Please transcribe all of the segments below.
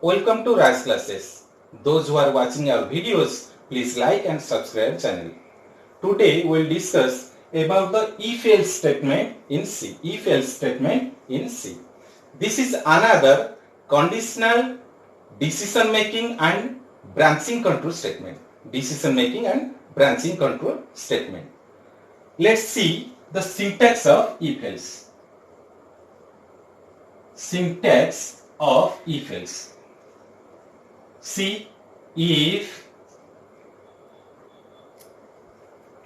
Welcome to Rise Classes. Those who are watching our videos, please like and subscribe channel. Today we will discuss about the if-else statement in C. If-else statement in C. This is another conditional decision making and branching control statement. Decision making and branching control statement. Let's see the syntax of if-else. Syntax of if-else. See, if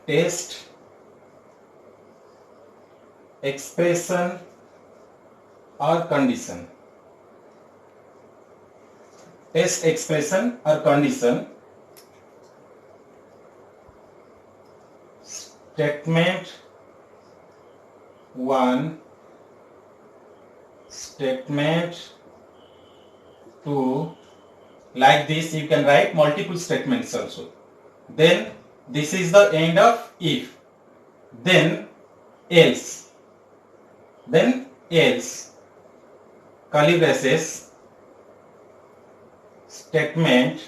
test expression or condition, test expression or condition, statement 1, statement 2, like this you can write multiple statements also. Then this is the end of if, then else, curly braces, statement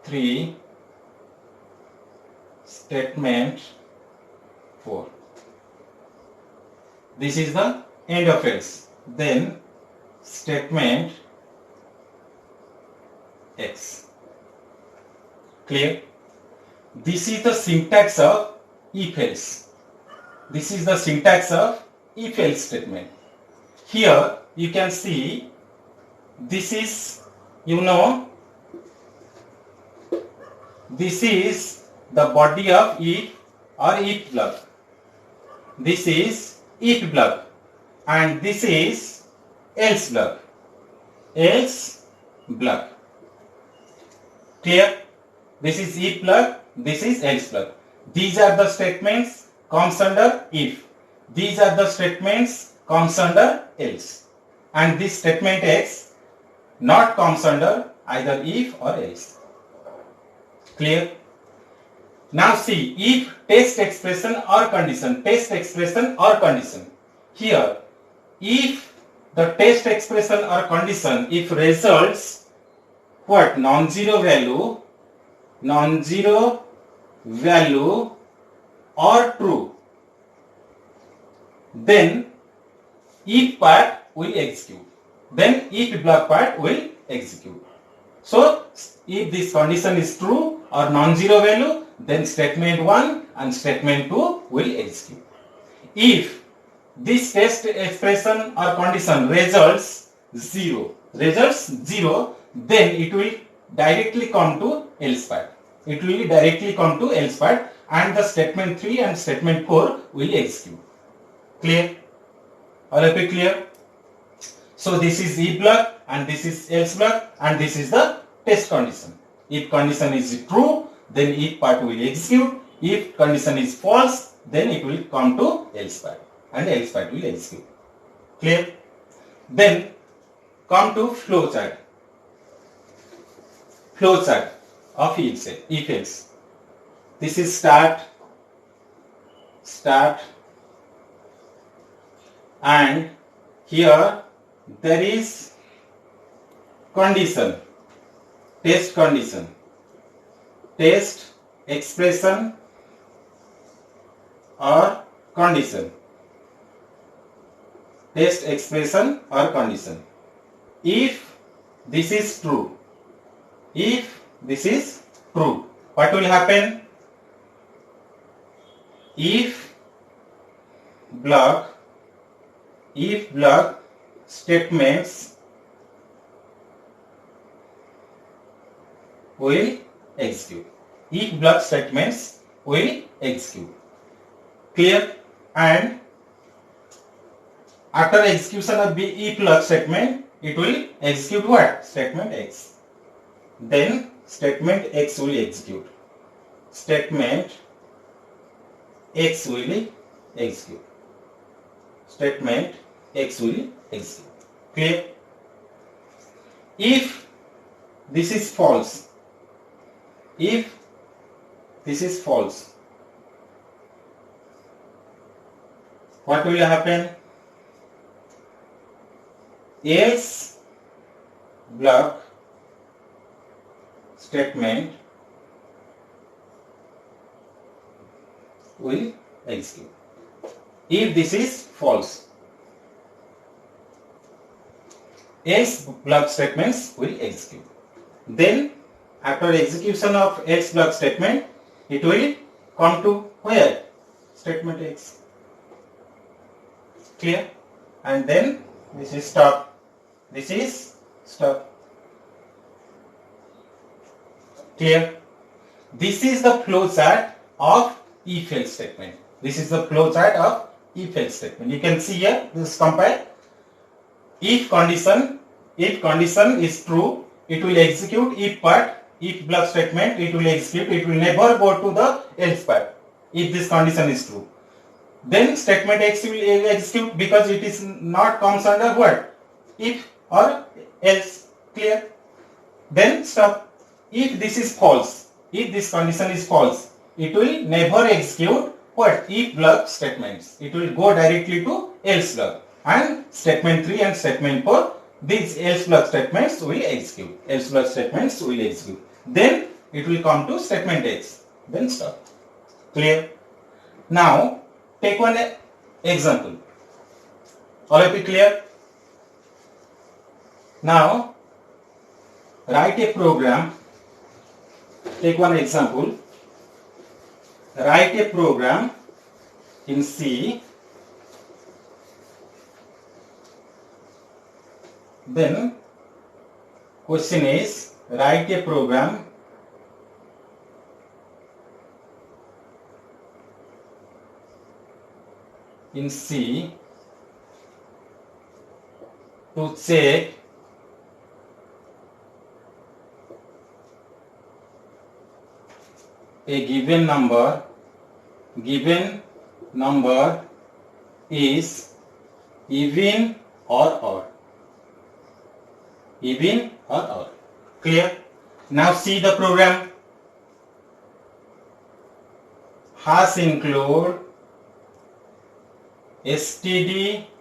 3, statement 4. This is the end of else. Then statement X. Clear? This is the syntax of if else. This is the syntax of if else statement. Here you can see this is, this is the body of if or if block. This is if block and this is else block. Else block. Clear? This is if block, this is else block. These are the statements comes under if. These are the statements comes under else. And this statement X not comes under either if or else. Clear? Now see, if test expression or condition, test expression or condition. Here, if the test expression or condition, if results what? Non-zero value or true, then if part will execute. Then if block part will execute. So if this condition is true or non-zero value, then statement 1 and statement 2 will execute. If this test expression or condition results 0, then it will directly come to else part. It will directly come to else part and the statement 3 and statement 4 will execute. Clear? All of you clear? So this is if block and this is else block and this is the test condition. If condition is true, then if part will execute. If condition is false, then it will come to else part and else part will execute. Clear? Then come to flow chart. Flow chart of if else. This is start, and here there is condition, test condition, test expression or condition, test expression or condition. If this is true, what will happen? If block statements will execute. If block statements will execute. Clear? And after execution of if block statement, it will execute what? Statement X. Then statement X will execute. Statement X will execute. Statement X will execute. Clear? If this is false, what will happen? else block statement will execute. If this is false, else block statements will execute. Then after execution of else block statement, it will come to where? Statement X. Clear? And then this is stop. This is stop. Clear? This is the flow chart of if else statement. This is the flow chart of if else statement. You can see here, this compile. If condition is true, it will execute if part, if block statement, it will execute, it will never go to the else part, if this condition is true. Then statement X will execute because it is not comes under what? If or else. Clear? Then stop. If this is false, if this condition is false, it will never execute what? If block statements. It will go directly to else block. And statement 3 and statement 4, these else block statements will execute. Else block statements will execute. Then it will come to statement X. Then stop. Clear? Now take one example. All of it clear? Now write a program. Take one example. Write a program in C. Then question is, write a program in C to check a given number is even or odd. Even or odd. Clear? Now see the program. Has include stdio.h.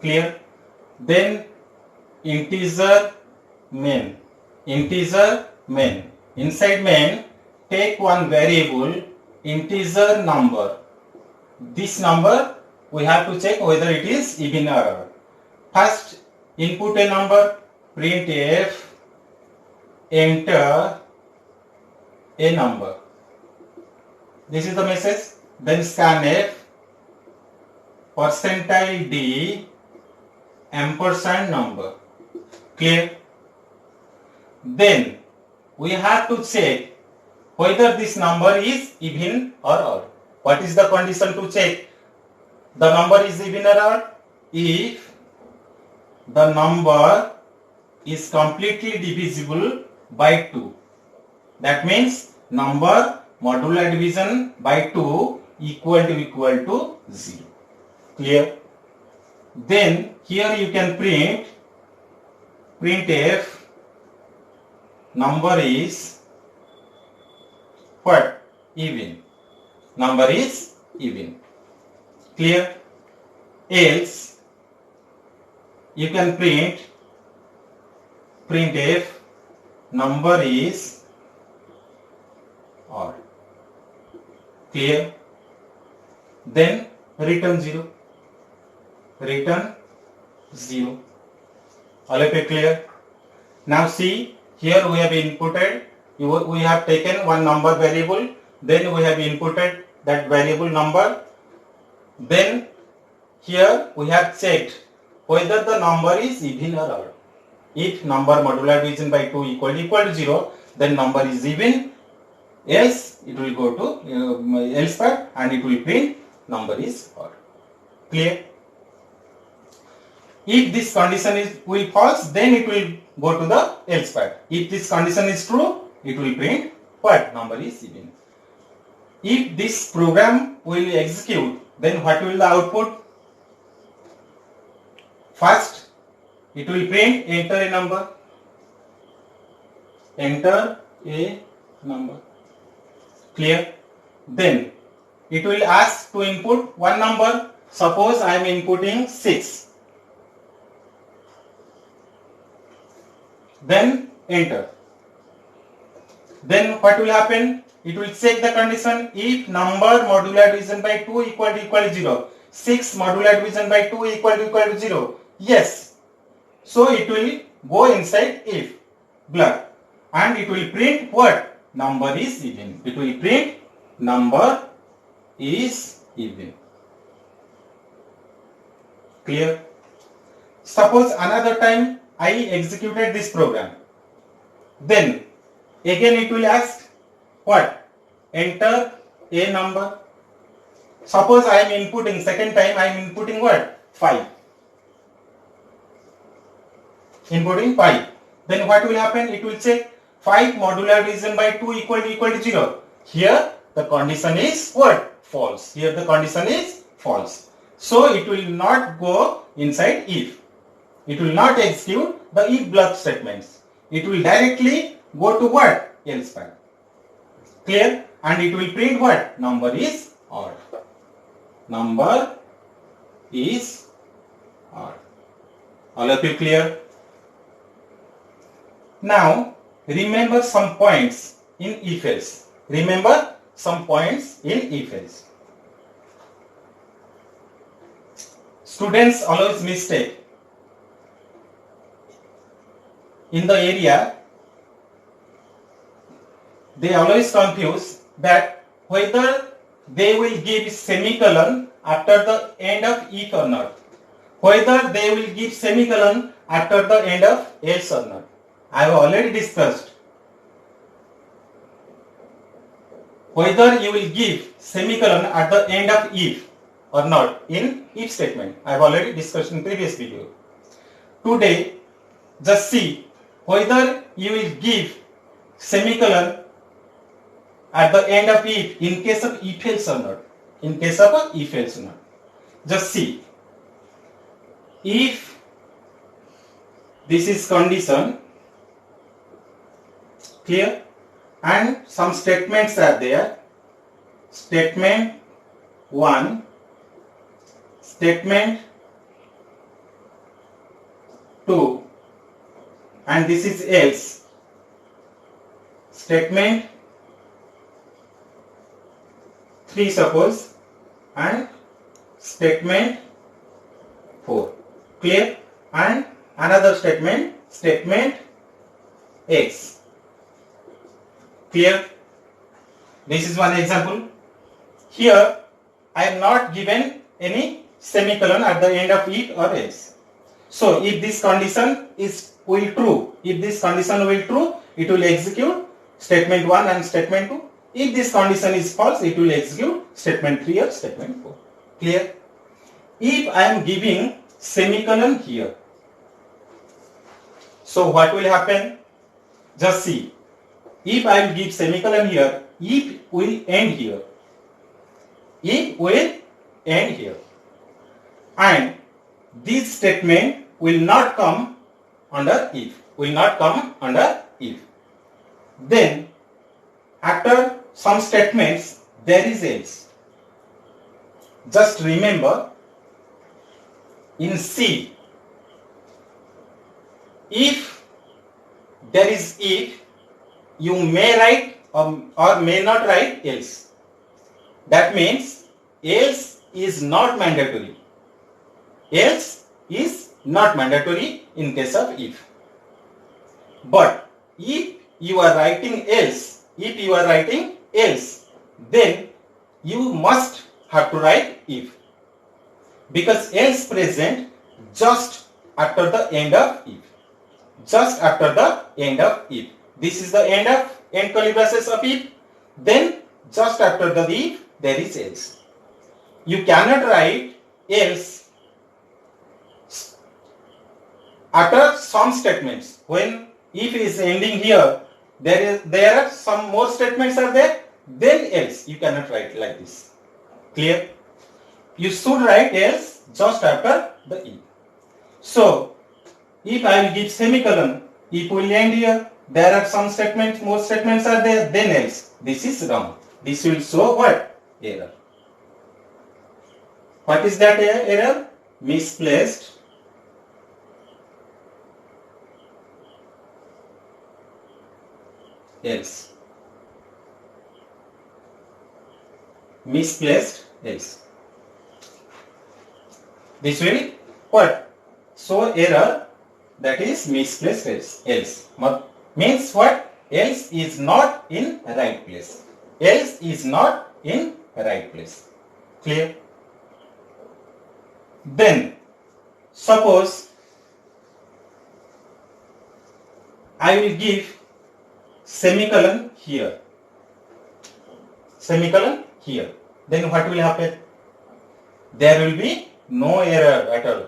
Clear? Then integer main. Inside main, take one variable integer number. This number we have to check whether it is even or odd. First, input a number, printf, enter a number. This is the message. Then scanf, %d, ampersand number. Clear? Then we have to check whether this number is even or odd. What is the condition to check the number is even or odd? If the number is completely divisible by 2. That means number modular division by 2 equal to 0. Clear? Then here you can printf number is what? Even. Number is even. Clear? Else you can printf number is odd. Clear? Then return 0. All of it clear? Now see, here we have inputted, we have taken one number variable, then we have inputted that variable number. Then here we have checked whether the number is even or odd. If number modular division by 2 equal to 0, then number is even, else it will go to else part and it will print number is odd. Clear? If this condition will false, then it will go to the else part. If this condition is true, it will print what? Number is even. If this program will execute, then what will the output? First, it will print enter a number. Clear? Then it will ask to input one number. Suppose I am inputting 6. Then enter. Then what will happen? It will check the condition if number modular division by 2 equal to 0. 6 modular division by 2 equal to 0. Yes. So it will go inside if block and it will print what? Number is even. It will print number is even. Clear? Suppose another time I executed this program. Then again it will ask what? Enter a number. Suppose I am inputting, second time I am inputting what? 5. Inputting 5. Then what will happen? It will check 5 modular division by 2 equal to 0. Here the condition is what? False. Here the condition is false. So it will not go inside if. It will not execute the if block statements. It will directly go to what? Else part. Clear? And it will print what? Number is odd. Number is odd. All of you clear? Now remember some points in if else. Remember some points in if else. Students always mistake in the area. They always confuse that whether they will give semicolon after the end of if or not. Whether they will give semicolon after the end of else or not. I have already discussed. Whether you will give semicolon at the end of if or not in if statement. I have already discussed in previous video. Today, just see whether you will give semicolon at the end of if in case of if else or not. In case of if else or not. Just see. If this is condition, clear, and some statements are there. Statement 1, statement 2, and this is else. Statement 3 suppose, and statement 4. Clear? And another statement, statement X. Clear? This is one example. Here I am not given any semicolon at the end of if or else. So if this condition will true, if this condition will true, it will execute statement 1 and statement 2. If this condition is false, it will execute statement 3 or statement 4. Clear? If I am giving semicolon here, so what will happen? Just see. If I will give semicolon here, if will end here. If will end here. And this statement will not come under if. Will not come under if. Then after some statements there is else. Just remember in C, if there is if, you may write or may not write else. That means else is not mandatory. Else is not mandatory in case of if. But if you are writing else, then you must have to write if. Because else present just after the end of if. Just after the end of if. This is the end of end curly braces of if. Then just after the if there is else. You cannot write else after some statements. When if is ending here, there are some more statements are there, then else. You cannot write like this. Clear? You should write else just after the if. So if I will give semicolon, if will end here, there are some statements, more statements are there, then else. This is wrong. This will show what? Error. What is that error? Misplaced else. Misplaced else. This will what? So error, that is misplaced else. Means what? Else is not in right place. Else is not in right place. Clear? Then suppose I will give semicolon here. Semicolon here. Then what will happen? There will be no error at all.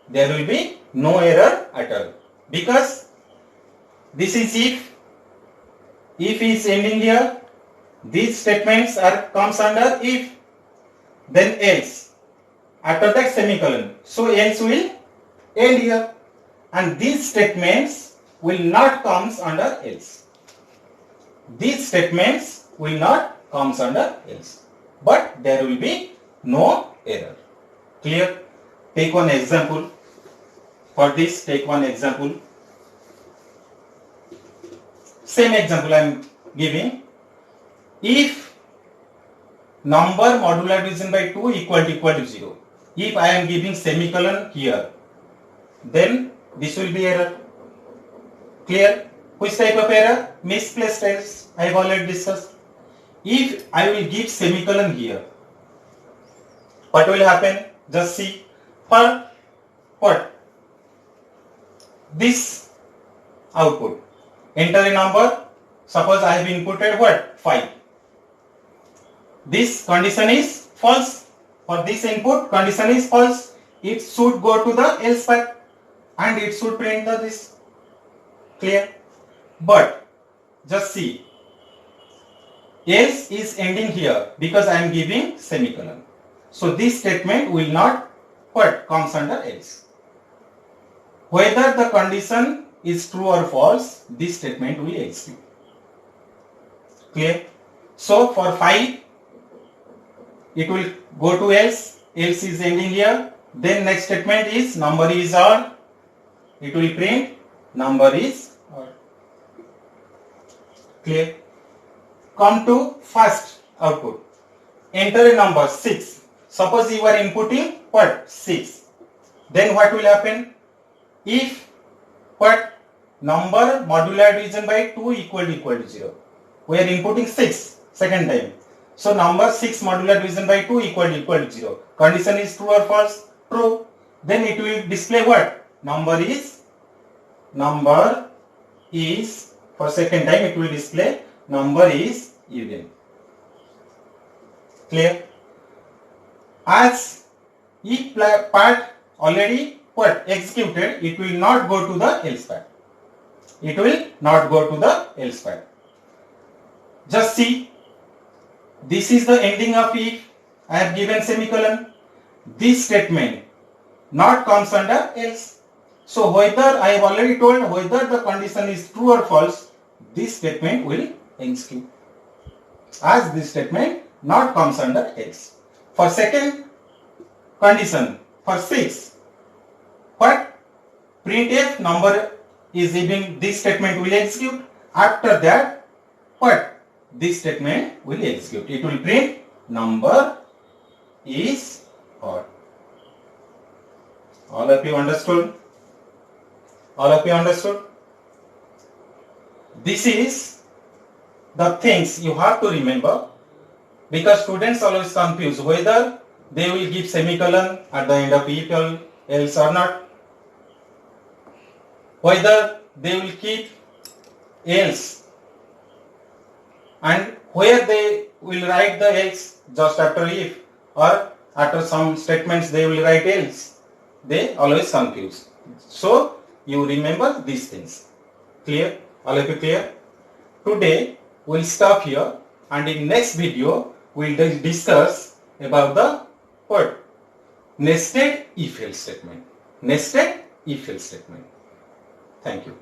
There will be no error at all. Because this is if. If is ending here. These statements comes under if. Then else. After that semicolon. So else will end here. And these statements will not comes under else. These statements will not comes under else. But there will be no error. Clear? Take one example. For this, take one example. Same example I am giving. If number modular division by 2 equal to 0. If I am giving semicolon here, then this will be error. Clear? Which type of error? Misplaced else. I have already discussed. If I will give semicolon here, what will happen? Just see. For what? This output. Enter a number. Suppose I have inputted what? 5. This condition is false. For this input, condition is false. It should go to the else part and it should print this. Clear? But just see. Else is ending here because I am giving semicolon. So this statement will not what comes under else. Whether the condition is true or false, this statement will execute. Clear? So for 5, it will go to else. Else is ending here. Then next statement is number is odd. It will print number is odd. Clear? Come to first output. Enter a number 6. Suppose you are inputting what? 6. Then what will happen? If what? Number modular division by 2 equal to 0. We are inputting 6 second time. So number 6 modular division by 2 equal to 0. Condition is true or false? True. Then it will display what? Number is for second time it will display number is even. Clear? As if part already what executed, it will not go to the else part. It will not go to the else part. Just see. This is the ending of if. I have given semicolon. This statement not comes under else. So whether I have already told whether the condition is true or false, this statement will execute. As this statement not comes under else. For second condition, for 6, what? Printf number is even, this statement will execute. After that, what? This statement will execute. It will print number is odd. All of you understood? All of you understood? This is the things you have to remember, because students always confuse whether they will give semicolon at the end of if or else or not, whether they will keep else, and where they will write the else just after if, or after some statements they will write else. They always confuse. So you remember these things. Clear? All of you clear? Today we'll stop here, and in next video we'll discuss about the what? Nested if else statement. Nested if else statement. Thank you.